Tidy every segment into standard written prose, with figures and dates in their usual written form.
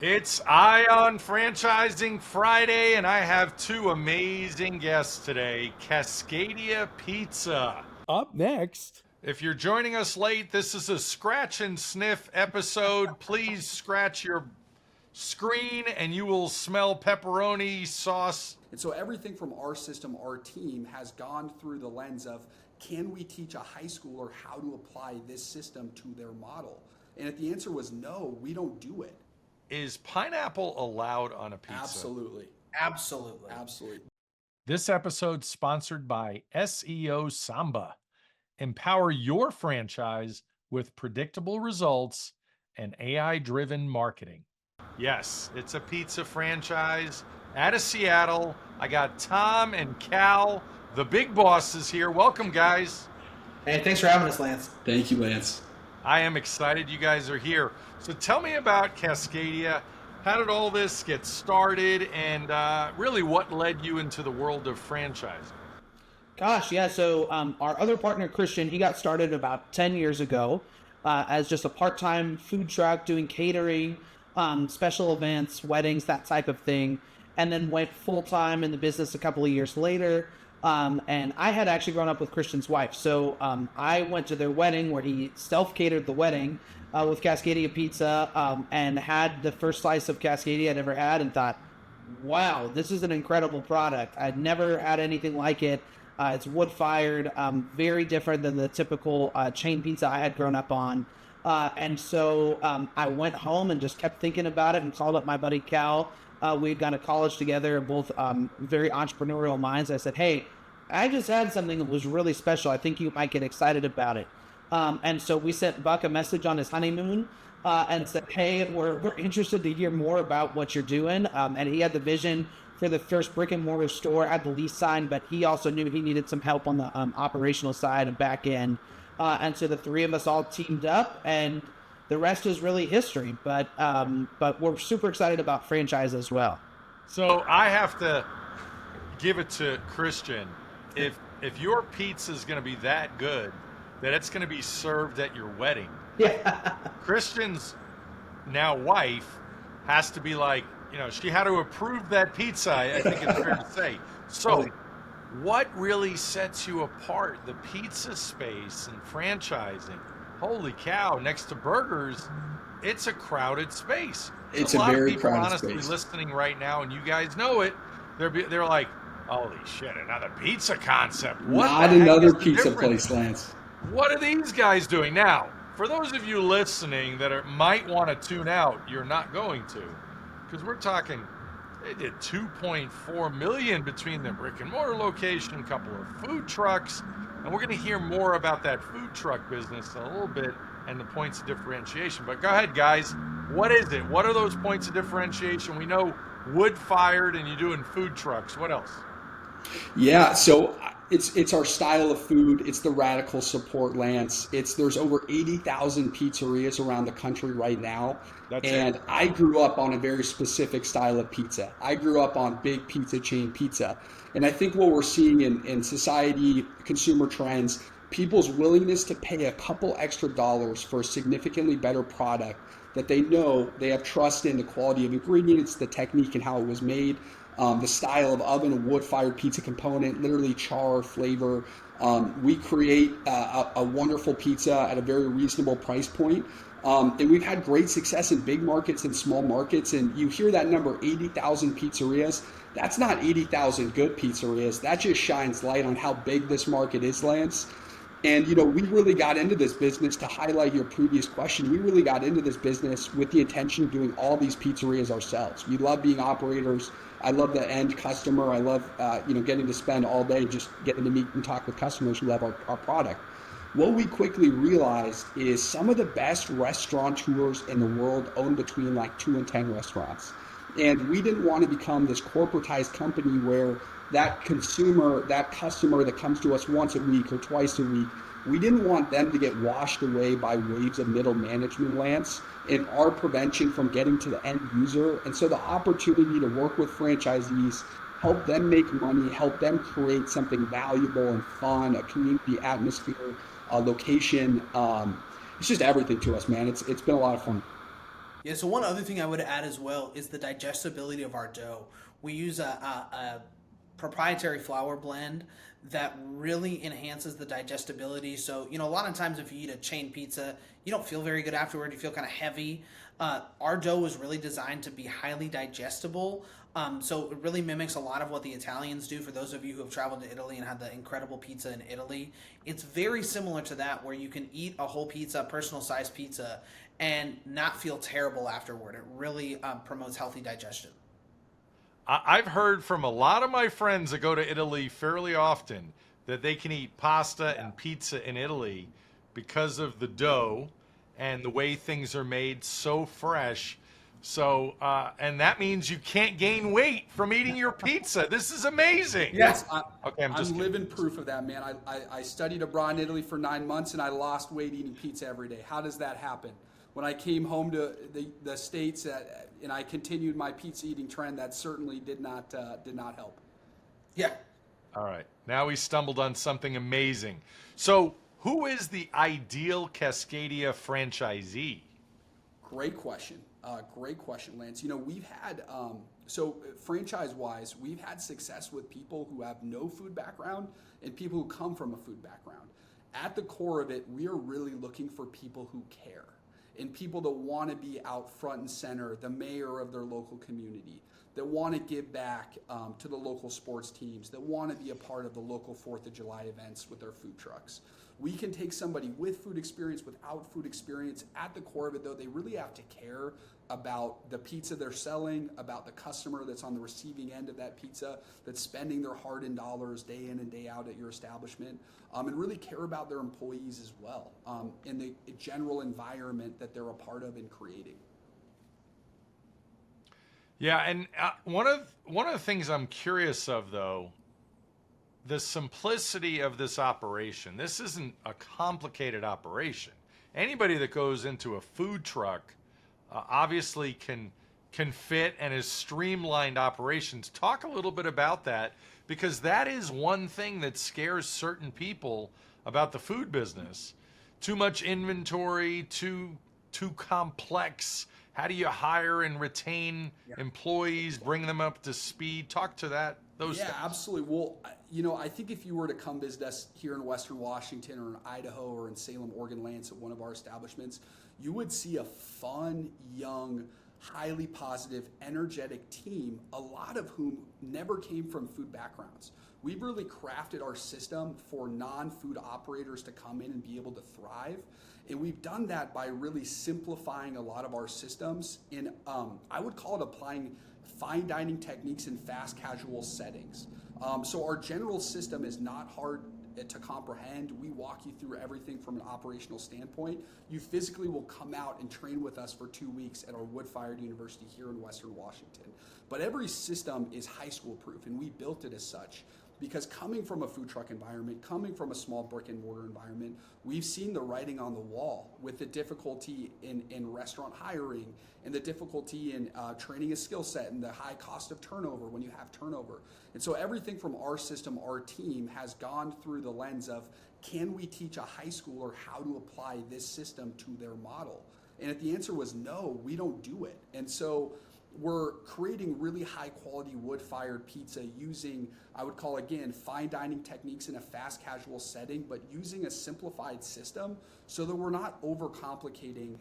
It's Eye on Franchising Friday, and I have two amazing guests today, Cascadia Pizza. Up next, If you're joining us late, this is a scratch and sniff episode. Please scratch your screen and you will smell pepperoni sauce. And so everything from our system, our team has gone through the lens of, can we teach a high schooler how to apply this system to their model? And if the answer was no, we don't do it. Is pineapple allowed on a pizza? Absolutely. Absolutely. Absolutely. This episode sponsored by SEO Samba. Empower your franchise with predictable results and AI-driven marketing. Yes, it's a pizza franchise out of Seattle. I got Tom and Cal, the big bosses here. Welcome, guys. Hey, thanks for having us, Lance. Thank you, Lance. I am excited you guys are here. So tell me about Cascadia. How did all this get started, and really what led you into the world of franchising? Gosh, yeah. So our other partner, Christian, he got started about 10 years ago as just a part-time food truck doing catering, special events, weddings, that type of thing, and then went full-time in the business a couple of years later. And I had actually grown up with Christian's wife. So I went to their wedding where he self-catered the wedding with Cascadia Pizza and had the first slice of Cascadia I'd ever had and thought, wow, this is an incredible product. I'd never had anything like it. It's wood-fired, very different than the typical chain pizza I had grown up on. And so I went home and just kept thinking about it and called up my buddy Cal. We'd gone to college together, both very entrepreneurial minds. I said, hey, I just had something that was really special. I think you might get excited about it. And so we sent Buck a message on his honeymoon and said, hey, we're interested to hear more about what you're doing. And he had the vision for the first brick-and-mortar store at the lease sign, but he also knew he needed some help on the operational side and back end. And so the three of us all teamed up, and the rest is really history. But we're super excited about franchise as well. So I have to give it to Christian. If your pizza is going to be that good that it's going to be served at your wedding, Yeah. Christian's now wife has to be like, she had to approve that pizza, I think it's fair to say. So what really sets you apart, the pizza space and franchising? Holy cow, next to burgers, it's a crowded space. So It's a lot very of people crowded honestly space. listening right now, and you guys know it, they're like, holy shit, another pizza concept. What Not the heck another is the pizza difference? place, Lance. What are these guys doing? Now, for those of you listening that might want to tune out, you're not going to, because we're talking, they did 2.4 million between the brick and mortar location, a couple of food trucks, and we're going to hear more about that food truck business in a little bit and the points of differentiation. But go ahead, guys. What is it? What are those points of differentiation? We know wood-fired and you're doing food trucks. What else? Yeah, so it's our style of food. It's the radical support, Lance. There's over 80,000 pizzerias around the country right now. And I grew up on a very specific style of pizza. I grew up on big pizza chain pizza. And I think what we're seeing in society, consumer trends, people's willingness to pay a couple extra dollars for a significantly better product that they know they have trust in the quality of ingredients, the technique and how it was made, the style of oven, a wood-fired pizza component, literally char, flavor. We create a wonderful pizza at a very reasonable price point. And we've had great success in big markets and small markets. And you hear that number, 80,000 pizzerias. That's not 80,000 good pizzerias. That just shines light on how big this market is, Lance. And, we really got into this business, to highlight your previous question, we really got into this business with the intention of doing all these pizzerias ourselves. We love being operators. I love the end customer. I love, getting to spend all day just getting to meet and talk with customers who love our product. What we quickly realized is some of the best restaurateurs in the world own between like 2 and 10 restaurants. And we didn't want to become this corporatized company where that consumer, that customer that comes to us once a week or twice a week, we didn't want them to get washed away by waves of middle management, Lance, and our prevention from getting to the end user. And so the opportunity to work with franchisees, help them make money, help them create something valuable and fun, a community atmosphere, a location. It's just everything to us, man. It's been a lot of fun. Yeah, so one other thing I would add as well is the digestibility of our dough. We use a proprietary flour blend that really enhances the digestibility. So, a lot of times if you eat a chain pizza, you don't feel very good afterward. You feel kind of heavy. Our dough is really designed to be highly digestible. So it really mimics a lot of what the Italians do. For those of you who have traveled to Italy and had the incredible pizza in Italy, it's very similar to that, where you can eat a whole pizza, personal size pizza, and not feel terrible afterward. It really promotes healthy digestion. I've heard from a lot of my friends that go to Italy fairly often that they can eat pasta and pizza in Italy because of the dough and the way things are made so fresh. So, and that means you can't gain weight from eating your pizza. This is amazing. Yes, Okay, I'm just I'm living proof of that, man. I studied abroad in Italy for 9 months, and I lost weight eating pizza every day. How does that happen? When I came home to the States and I continued my pizza eating trend, that certainly did not help. Yeah. All right. Now we stumbled on something amazing. So, who is the ideal Cascadia franchisee? Great question. Great question, Lance. We've had, so franchise-wise, we've had success with people who have no food background and people who come from a food background. At the core of it, we are really looking for people who care and people that want to be out front and center, the mayor of their local community, that want to give back to the local sports teams, that want to be a part of the local 4th of July events with their food trucks. We can take somebody with food experience, without food experience. At the core of it, though, they really have to care about the pizza they're selling, about the customer that's on the receiving end of that pizza, that's spending their hard-earned dollars day in and day out at your establishment, and really care about their employees as well, and the general environment that they're a part of and creating. Yeah, and one of the things I'm curious of, though, the simplicity of this operation. This isn't a complicated operation. Anybody that goes into a food truck obviously can fit and is streamlined operations. Talk a little bit about that, because that is one thing that scares certain people about the food business. Too much inventory, too complex. How do you hire and retain employees, bring them up to speed? Talk to that. Those things. Absolutely. Well, I think if you were to come visit us here in Western Washington or in Idaho or in Salem, Oregon, Lance, at one of our establishments, you would see a fun, young, highly positive, energetic team, a lot of whom never came from food backgrounds. We've really crafted our system for non-food operators to come in and be able to thrive. And we've done that by really simplifying a lot of our systems in, I would call it applying fine dining techniques in fast casual settings. So our general system is not hard to comprehend. We walk you through everything from an operational standpoint. You physically will come out and train with us for 2 weeks at our wood-fired university here in Western Washington. But every system is high school proof, and we built it as such. Because coming from a food truck environment, coming from a small brick and mortar environment, we've seen the writing on the wall with the difficulty in restaurant hiring and the difficulty in training a skill set and the high cost of turnover when you have turnover. And so everything from our system, our team has gone through the lens of, can we teach a high schooler how to apply this system to their model? And if the answer was no, we don't do it. And so we're creating really high quality wood-fired pizza using, I would call again, fine dining techniques in a fast casual setting, but using a simplified system so that we're not overcomplicating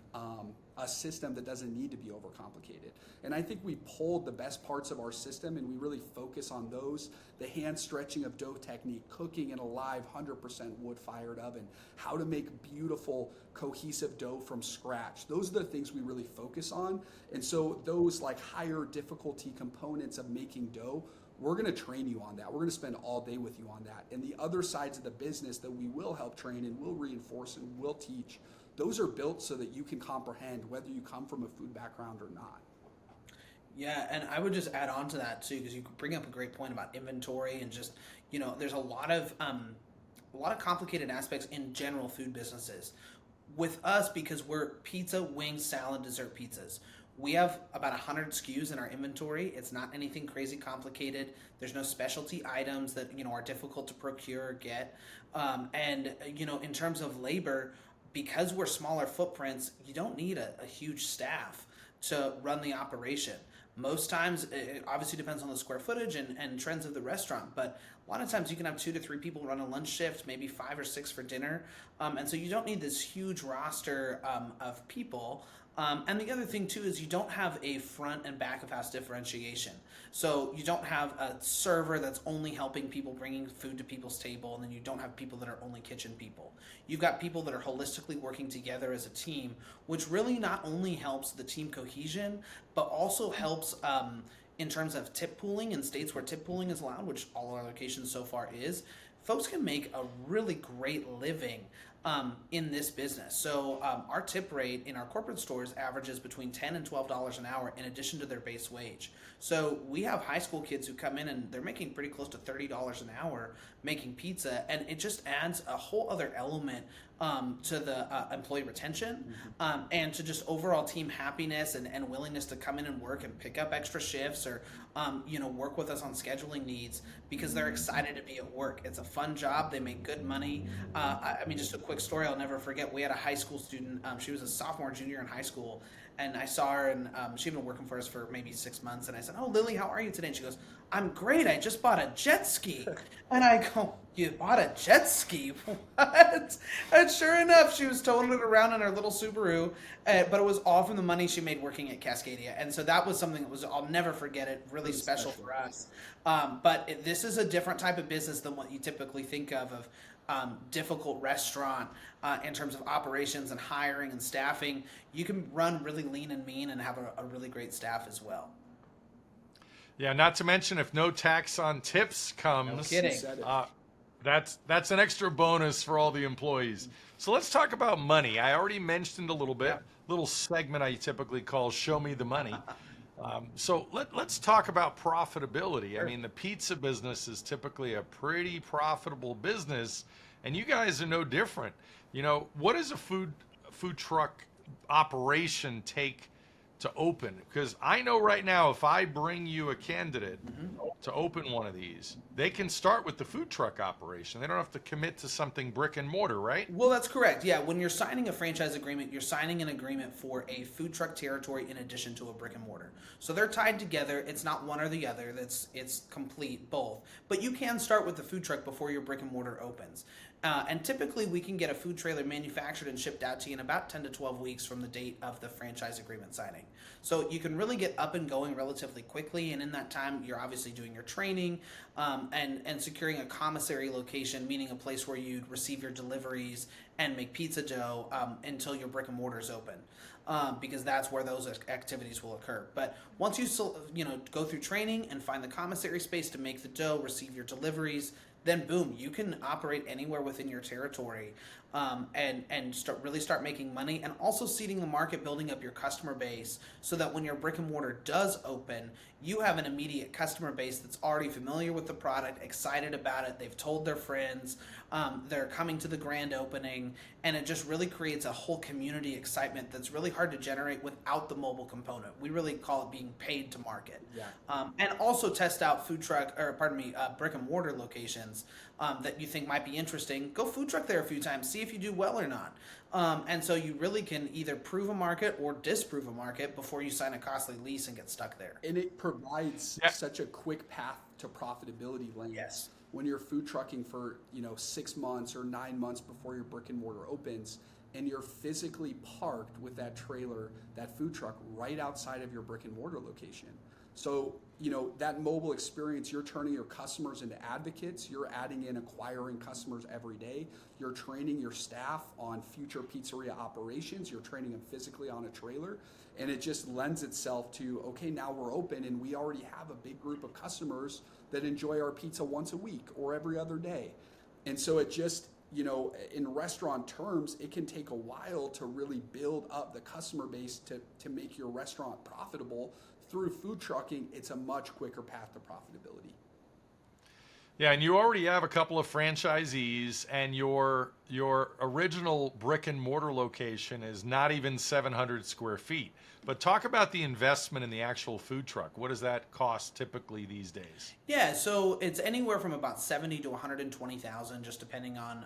a system that doesn't need to be overcomplicated. And I think we pulled the best parts of our system and we really focus on those, the hand stretching of dough technique, cooking in a live 100% wood-fired oven, how to make beautiful cohesive dough from scratch. Those are the things we really focus on. And so those like higher difficulty components of making dough, we're going to train you on that. We're going to spend all day with you on that. And the other sides of the business that we will help train and will reinforce and will teach, those are built so that you can comprehend whether you come from a food background or not. Yeah, and I would just add on to that too, because you bring up a great point about inventory and just, there's a lot of complicated aspects in general food businesses. With us, because we're pizza, wings, salad, dessert pizzas, we have about 100 SKUs in our inventory. It's not anything crazy complicated. There's no specialty items that are difficult to procure or get. And in terms of labor, because we're smaller footprints, you don't need a huge staff. to run the operation. Most times, it obviously depends on the square footage and trends of the restaurant, but a lot of times you can have 2 to 3 people run a lunch shift, maybe 5 or 6 for dinner. And so you don't need this huge roster of people. And the other thing too is you don't have a front and back of house differentiation. So you don't have a server that's only helping people bringing food to people's table, and then you don't have people that are only kitchen people. You've got people that are holistically working together as a team, which really not only helps the team cohesion, but also helps in terms of tip pooling in states where tip pooling is allowed, which all our locations so far is. Folks can make a really great living in this business. So our tip rate in our corporate stores averages between $10 and $12 an hour in addition to their base wage. So we have high school kids who come in and they're making pretty close to $30 an hour making pizza, and it just adds a whole other element to the employee retention and to just overall team happiness and willingness to come in and work and pick up extra shifts or work with us on scheduling needs because they're excited to be at work. It's a fun job. They make good money. I mean, just a quick story I'll never forget. We had a high school student. She was a sophomore, junior in high school, and I saw her, and she'd been working for us for maybe 6 months, and I said, "Oh, Lily, how are you today?" And she goes, "I'm great. I just bought a jet ski." And I go, "You bought a jet ski? What?" And sure enough, she was towing it around in her little Subaru, but it was all from the money she made working at Cascadia. And so that was something that was, I'll never forget it, really special for us. But this is a different type of business than what you typically think of difficult restaurant in terms of operations and hiring and staffing. You can run really lean and mean and have a really great staff as well. Yeah, not to mention if no tax on tips comes, No kidding. That's an extra bonus for all the employees. So let's talk about money. I already mentioned a little bit, little segment I typically call "Show Me the Money." So let's talk about profitability. Sure. I mean, the pizza business is typically a pretty profitable business, and you guys are no different. What does a food truck operation take to open? Because I know right now, if I bring you a candidate to open one of these, they can start with the food truck operation. They don't have to commit to something brick and mortar, right? Well, that's correct. Yeah, when you're signing a franchise agreement, you're signing an agreement for a food truck territory in addition to a brick and mortar. So they're tied together. It's not one or the other. It's complete, both. But you can start with the food truck before your brick and mortar opens. And typically we can get a food trailer manufactured and shipped out to you in about 10 to 12 weeks from the date of the franchise agreement signing. So you can really get up and going relatively quickly, and in that time you're obviously doing your training and securing a commissary location, meaning a place where you'd receive your deliveries and make pizza dough until your brick and mortar is open. Because that's where those activities will occur. But once you go through training and find the commissary space to make the dough, receive your deliveries, then boom, you can operate anywhere within your territory and start making money, and also seeding the market, building up your customer base so that when your brick and mortar does open, you have an immediate customer base that's already familiar with the product, excited about it, they've told their friends, they're coming to the grand opening, and it just really creates a whole community excitement that's really hard to generate without the mobile component. We really call it being paid to market. Yeah. And also test out brick and mortar locations that you think might be interesting. Go food truck there a few times, see if you do well or not. And so you really can either prove a market or disprove a market before you sign a costly lease and get stuck there. And it provides such a quick path to profitability, Lane. Yes. When you're food trucking for 6 months or 9 months before your brick and mortar opens, and you're physically parked with that trailer, that food truck, right outside of your brick and mortar location. So, that mobile experience, you're turning your customers into advocates. You're adding in acquiring customers every day. You're training your staff on future pizzeria operations. You're training them physically on a trailer. And it just lends itself to, okay, now we're open and we already have a big group of customers that enjoy our pizza once a week or every other day. And so it just, in restaurant terms, it can take a while to really build up the customer base to make your restaurant profitable. Through food trucking, it's a much quicker path to profitability. Yeah, and you already have a couple of franchisees, and your original brick and mortar location is not even 700 square feet. But talk about the investment in the actual food truck. What does that cost typically these days? Yeah, so it's anywhere from about $70,000 to $120,000, just depending on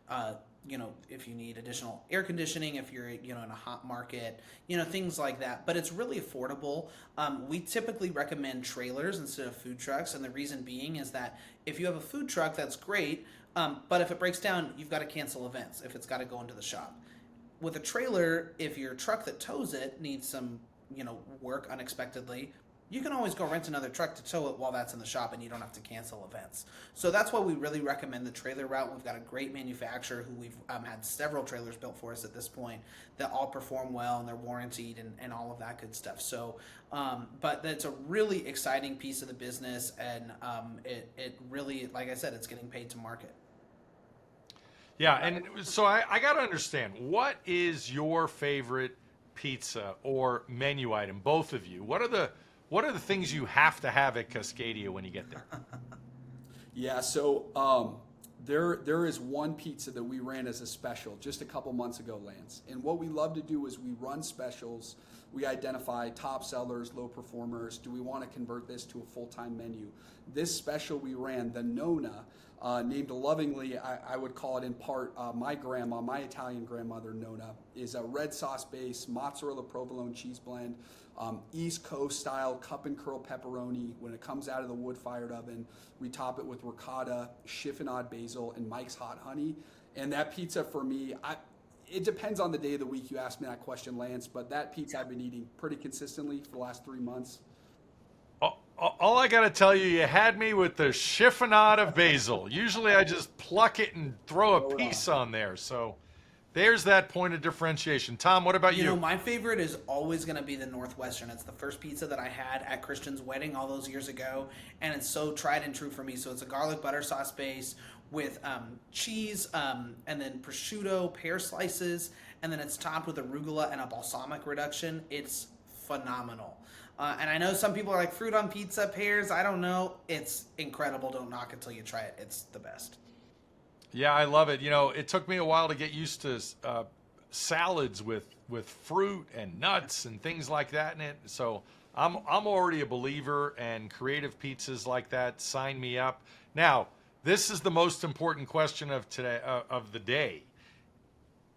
if you need additional air conditioning, if you're, in a hot market, things like that. But it's really affordable. We typically recommend trailers instead of food trucks. And the reason being is that if you have a food truck, that's great. But if it breaks down, you've got to cancel events if it's got to go into the shop. With a trailer, if your truck that tows it needs some, work unexpectedly, you can always go rent another truck to tow it while that's in the shop, and you don't have to cancel events. So that's why we really recommend the trailer route. We've got a great manufacturer who we've had several trailers built for us at this point that all perform well, and they're warranted and all of that good stuff. So, but that's a really exciting piece of the business, and it really, like I said, it's getting paid to market. Yeah, and so I got to understand, what is your favorite pizza or menu item, both of you? What are the things you have to have at Cascadia when you get there? Yeah, so there is one pizza that we ran as a special just a couple months ago, Lance. And what we love to do is we run specials. We identify top sellers, low performers. Do we want to convert this to a full-time menu? This special we ran, the Nona, named lovingly, I would call it in part, my Italian grandmother, Nona, is a red sauce base, mozzarella provolone cheese blend, East Coast style cup and curl pepperoni. When it comes out of the wood-fired oven, we top it with ricotta, chiffonade basil, and Mike's hot honey. And that pizza for me, it depends on the day of the week. You asked me that question, Lance, but that pizza I've been eating pretty consistently for the last 3 months. All I got to tell you had me with the chiffonade of basil. Usually I just pluck it and throw a piece on there. So there's that point of differentiation. Tom, what about you? My favorite is always going to be the Northwestern. It's the first pizza that I had at Christian's wedding all those years ago, and it's so tried and true for me. So it's a garlic butter sauce base with cheese and then prosciutto, pear slices, and then it's topped with arugula and a balsamic reduction. It's phenomenal. And I know some people are like, fruit on pizza, pears, I don't know. It's incredible. Don't knock it till you try it. It's the best. Yeah, I love it. It took me a while to get used to salads with fruit and nuts and things like that in it. So I'm already a believer, and creative pizzas like that sign me up. Now, this is the most important question of today of the day.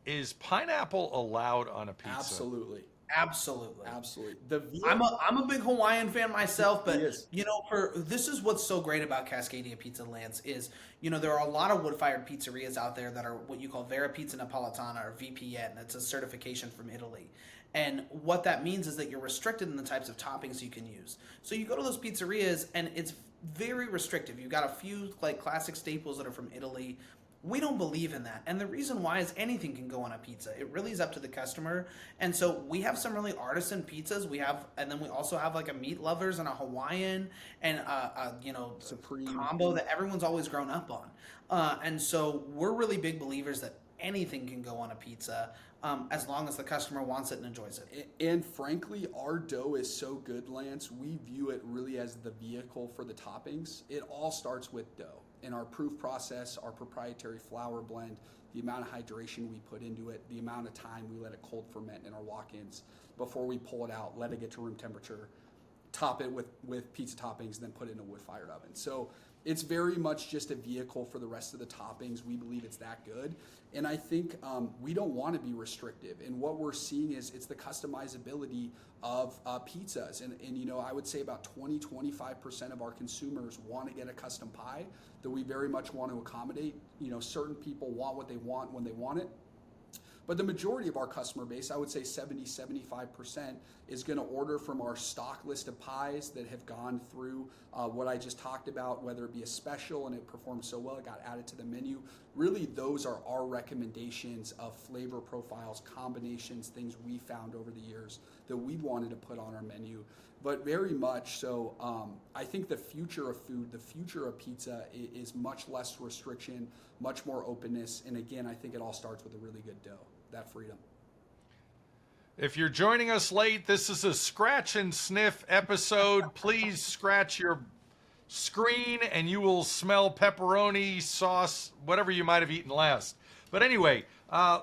Is pineapple allowed on a pizza? Absolutely. Absolutely. I'm I'm a big Hawaiian fan myself, but this is what's so great about Cascadia Pizza, Lance, is there are a lot of wood-fired pizzerias out there that are what you call Vera Pizza Napoletana, or VPN. It's a certification from Italy. And what that means is that you're restricted in the types of toppings you can use. So you go to those pizzerias and it's very restrictive. You've got a few like classic staples that are from Italy. We don't believe in that. And the reason why is anything can go on a pizza. It really is up to the customer. And so we have some really artisan pizzas. And then we also have like a meat lovers and a Hawaiian and a Supreme combo that everyone's always grown up on. And so we're really big believers that anything can go on a pizza as long as the customer wants it and enjoys it. And frankly, our dough is so good, Lance, we view it really as the vehicle for the toppings. It all starts with dough. In our proof process, our proprietary flour blend, the amount of hydration we put into it, the amount of time we let it cold ferment in our walk-ins before we pull it out, let it get to room temperature, top it with pizza toppings, then put it in a wood-fired oven. So it's very much just a vehicle for the rest of the toppings. We believe it's that good. And I think we don't want to be restrictive. And what we're seeing is it's the customizability of pizzas. And I would say about 20-25% of our consumers want to get a custom pie that we very much want to accommodate. Certain people want what they want when they want it. But the majority of our customer base, I would say 70-75%, is going to order from our stock list of pies that have gone through what I just talked about, whether it be a special and it performed so well, it got added to the menu. Really, those are our recommendations of flavor profiles, combinations, things we found over the years that we wanted to put on our menu. But very much so, I think the future of food, the future of pizza is much less restriction, much more openness. And again, I think it all starts with a really good dough, that freedom. If you're joining us late, this is a scratch and sniff episode. Please scratch your screen and you will smell pepperoni, sauce, whatever you might have eaten last. But anyway,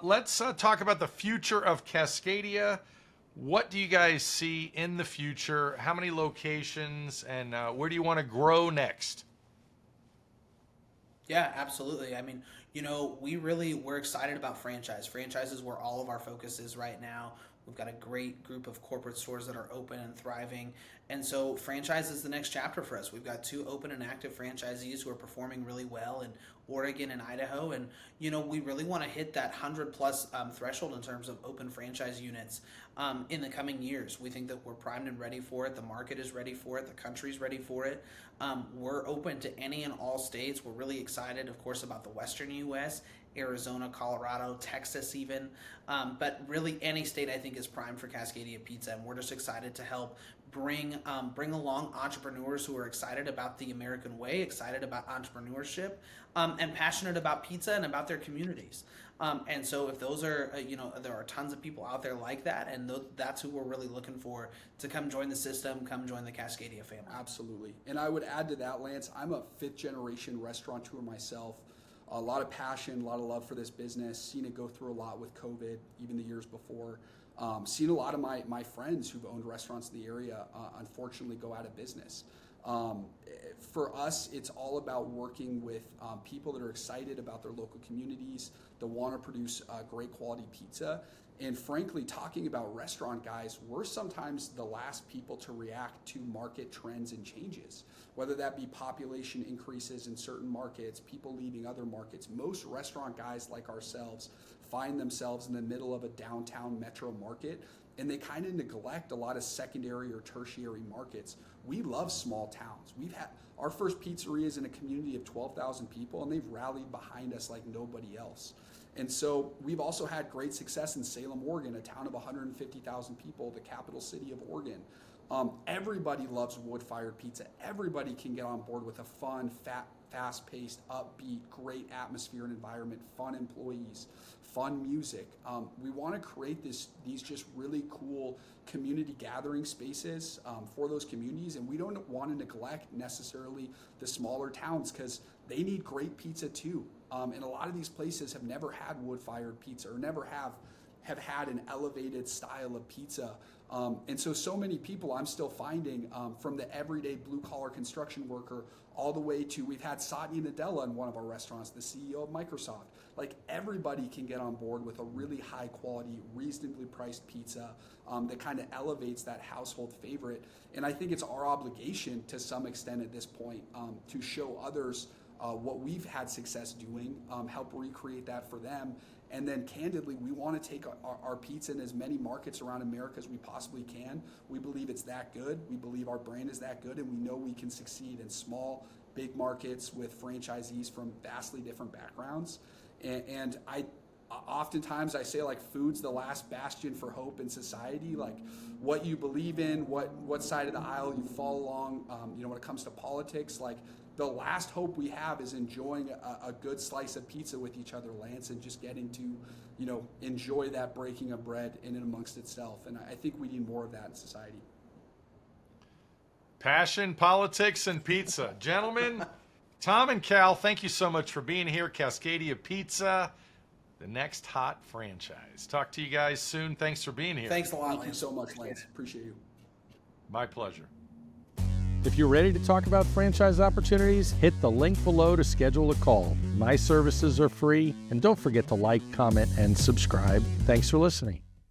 let's talk about the future of Cascadia. What do you guys see in the future? How many locations, and where do you want to grow next? Yeah, absolutely. I mean, we're excited about franchise. Franchise is where all of our focus is right now. We've got a great group of corporate stores that are open and thriving. And so franchise is the next chapter for us. We've got 2 open and active franchisees who are performing really well in Oregon and Idaho. And, we really want to hit that 100 plus threshold in terms of open franchise units in the coming years. We think that we're primed and ready for it. The market is ready for it. The country's ready for it. We're open to any and all states. We're really excited, of course, about the Western U.S., Arizona, Colorado, Texas even. But really any state I think is primed for Cascadia Pizza. And we're just excited to help bring along entrepreneurs who are excited about the American way, excited about entrepreneurship, and passionate about pizza and about their communities. And so if those are, there are tons of people out there like that, and that's who we're really looking for to come join the system, come join the Cascadia family. Absolutely. And I would add to that, Lance, I'm a 5th generation restaurateur myself. A lot of passion, a lot of love for this business, seen it go through a lot with COVID, even the years before. Seen a lot of my friends who've owned restaurants in the area, unfortunately, go out of business. For us, it's all about working with people that are excited about their local communities, that want to produce great quality pizza. And frankly, talking about restaurant guys, we're sometimes the last people to react to market trends and changes, whether that be population increases in certain markets, people leaving other markets. Most restaurant guys like ourselves find themselves in the middle of a downtown metro market, and they kind of neglect a lot of secondary or tertiary markets. We love small towns. We've had our first pizzeria is in a community of 12,000 people, and they've rallied behind us like nobody else. And so we've also had great success in Salem, Oregon, a town of 150,000 people, the capital city of Oregon. Everybody loves wood-fired pizza. Everybody can get on board with a fun, fast-paced, upbeat, great atmosphere and environment, fun employees, fun music. We want to create these just really cool community gathering spaces for those communities, and we don't want to neglect necessarily the smaller towns because they need great pizza too. And a lot of these places have never had wood-fired pizza or never have had an elevated style of pizza. And so many people I'm still finding from the everyday blue-collar construction worker all the way to, we've had Satya Nadella in one of our restaurants, the CEO of Microsoft. Like, everybody can get on board with a really high-quality, reasonably priced pizza that kind of elevates that household favorite. And I think it's our obligation to some extent at this point to show others what we've had success doing, help recreate that for them. And then candidly, we want to take our pizza in as many markets around America as we possibly can. We believe it's that good. We believe our brand is that good, and we know we can succeed in small, big markets with franchisees from vastly different backgrounds. And oftentimes I say, like, food's the last bastion for hope in society. Like, what you believe in, what side of the aisle you fall along, when it comes to politics, like, the last hope we have is enjoying a good slice of pizza with each other, Lance, and just getting to, enjoy that breaking of bread in and amongst itself. And I think we need more of that in society. Passion, politics, and pizza. Gentlemen, Tom and Cal, thank you so much for being here. Cascadia Pizza, the next hot franchise. Talk to you guys soon. Thanks for being here. Thanks a lot, Lance. Thank you so much, Lance. Appreciate you. My pleasure. If you're ready to talk about franchise opportunities, hit the link below to schedule a call. My services are free, and don't forget to like, comment, and subscribe. Thanks for listening.